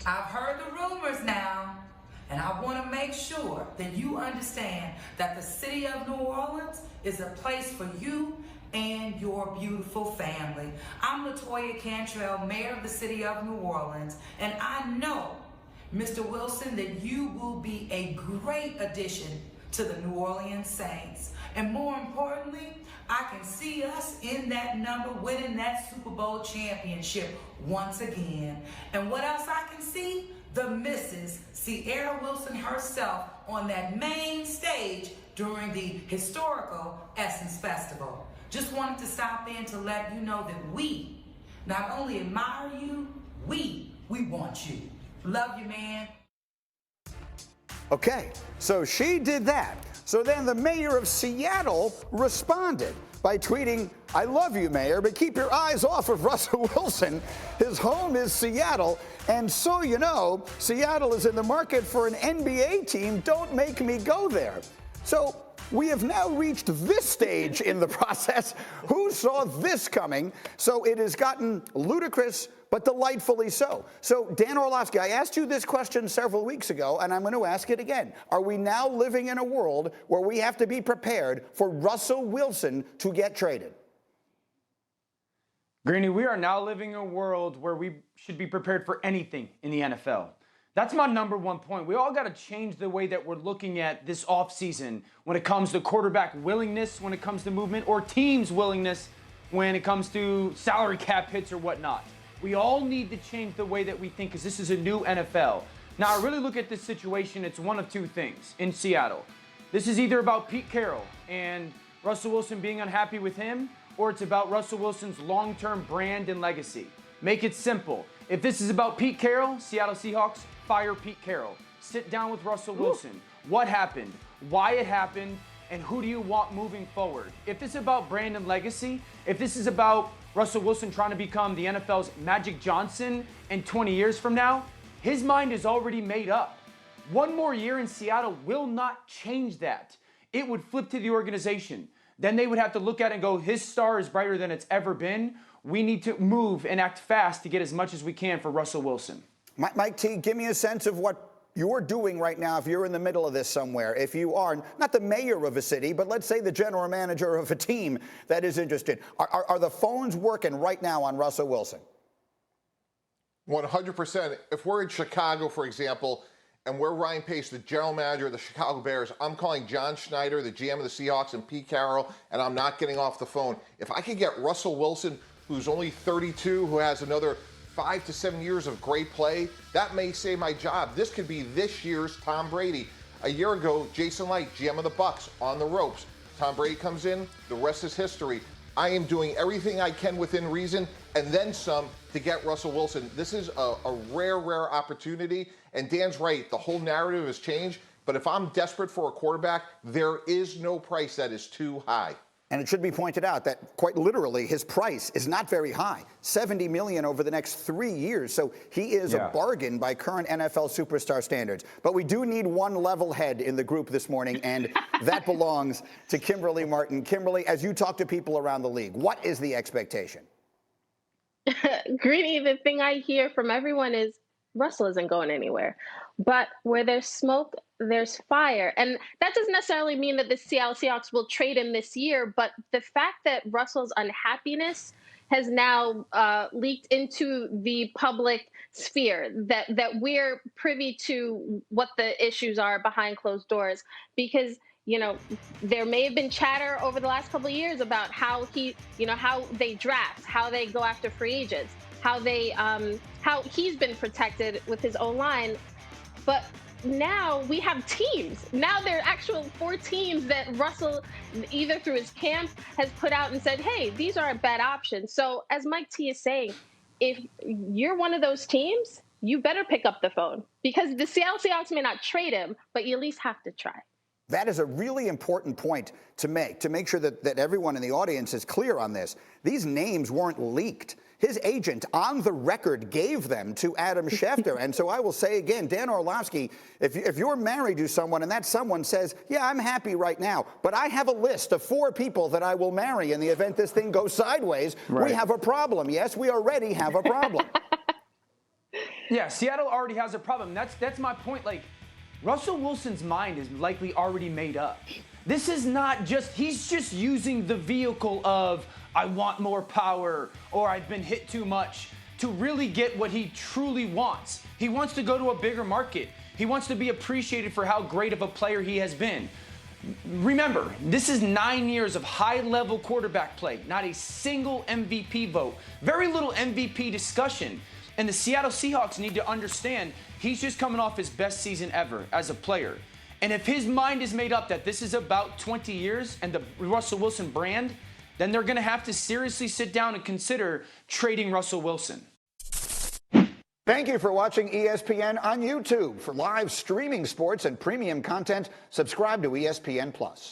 I've heard the rumors now, and I want to make sure that you understand that the city of New Orleans is a place for you and your beautiful family. I'm LaToya Cantrell, mayor of the city of New Orleans, and I know, Mr. Wilson, that you will be a great addition to the New Orleans Saints. And more importantly, I can see us in that number winning that Super Bowl championship once again. And what else I can see? The Mrs. Sierra Wilson herself on that main stage during the historical Essence Festival. Just wanted to stop in to let you know that we not only admire you, we want you. Love you, man. Okay, so she did that. So then the mayor of Seattle responded by tweeting, "I love you, Mayor, but keep your eyes off of Russell Wilson. His home is Seattle, and so you know, Seattle is in the market for an NBA team. Don't make me go there." So we have now reached this stage in the process. Who saw this coming? So it has gotten ludicrous, but delightfully so. So, Dan Orlovsky, I asked you this question several weeks ago, and I'm going to ask it again. Are we now living in a world where we have to be prepared for Russell Wilson to get traded? Greeny, we are now living in a world where we should be prepared for anything in the NFL. That's my number one point. We all got to change the way that we're looking at this offseason when it comes to quarterback willingness, when it comes to movement, or teams' willingness when it comes to salary cap hits or whatnot. We all need to change the way that we think because this is a new NFL. Now, I really look at this situation, it's one of two things in Seattle. This is either about Pete Carroll and Russell Wilson being unhappy with him, or it's about Russell Wilson's long-term brand and legacy. Make it simple. If this is about Pete Carroll, Seattle Seahawks, fire Pete Carroll. Sit down with Russell Wilson. What happened? Why it happened? And who do you want moving forward? If this is about brand and legacy, if this is about Russell Wilson trying to become the NFL's Magic Johnson in 20 years from now, his mind is already made up. One more year in Seattle will not change that. It would flip to the organization. Then they would have to look at it and go, his star is brighter than it's ever been. We need to move and act fast to get as much as we can for Russell Wilson. Mike T, give me a sense of what you're doing right now if you're in the middle of this somewhere. If you are not the mayor of a city, but let's say the general manager of a team that is interested. Are the phones working right now on Russell Wilson? 100%. If we're in Chicago, for example, and we're Ryan Pace, the general manager of the Chicago Bears, I'm calling John Schneider, the GM of the Seahawks, and Pete Carroll, and I'm not getting off the phone. If I could get Russell Wilson, who's only 32, who has another 5 to 7 years of great play, that may save my job. This could be this year's Tom Brady. A year ago, Jason Licht, GM of the Bucs, on the ropes. Tom Brady comes in, the rest is history. I am doing everything I can within reason and then some to get Russell Wilson. This is a rare opportunity, and Dan's right, the whole narrative has changed, but if I'm desperate for a quarterback, there is no price that is too high. And it should be pointed out that quite literally his price is not very high, $70 million over the next 3 years. So he is a bargain by current NFL superstar standards. But we do need one level head in the group this morning, and that belongs to Kimberly Martin. Kimberly, as you talk to people around the league, what is the expectation? Greeny, the thing I hear from everyone is Russell isn't going anywhere. But where there's smoke, there's fire. And that doesn't necessarily mean that the Seattle Seahawks will trade him this year, but the fact that Russell's unhappiness has now leaked into the public sphere, that we're privy to what the issues are behind closed doors. Because, you know, there may have been chatter over the last couple of years about how how they draft, how they go after free agents, how he's been protected with his own line. But now we have teams. Now there are actual 4 teams that Russell, either through his camp, has put out and said, hey, these aren't bad options. So as Mike T is saying, if you're one of those teams, you better pick up the phone, because the Seattle Seahawks may not trade him, but you at least have to try. That is a really important point to make sure that everyone in the audience is clear on this. These names weren't leaked. His agent on the record gave them to Adam Schefter. And so I will say again, Dan Orlovsky, if you're married to someone and that someone says, yeah, I'm happy right now, but I have a list of 4 people that I will marry in the event this thing goes sideways, we have a problem. Yes, we already have a problem. Yeah, Seattle already has a problem. That's my point. Like, Russell Wilson's mind is likely already made up. This is not just, he's just using the vehicle of, I want more power, or I've been hit too much, to really get what he truly wants. He wants to go to a bigger market. He wants to be appreciated for how great of a player he has been. Remember, this is 9 years of high-level quarterback play, not a single MVP vote, very little MVP discussion. And the Seattle Seahawks need to understand he's just coming off his best season ever as a player. And if his mind is made up that this is about 20 years and the Russell Wilson brand, then they're going to have to seriously sit down and consider trading Russell Wilson. Thank you for watching ESPN on YouTube. For live streaming sports and premium content, subscribe to ESPN+.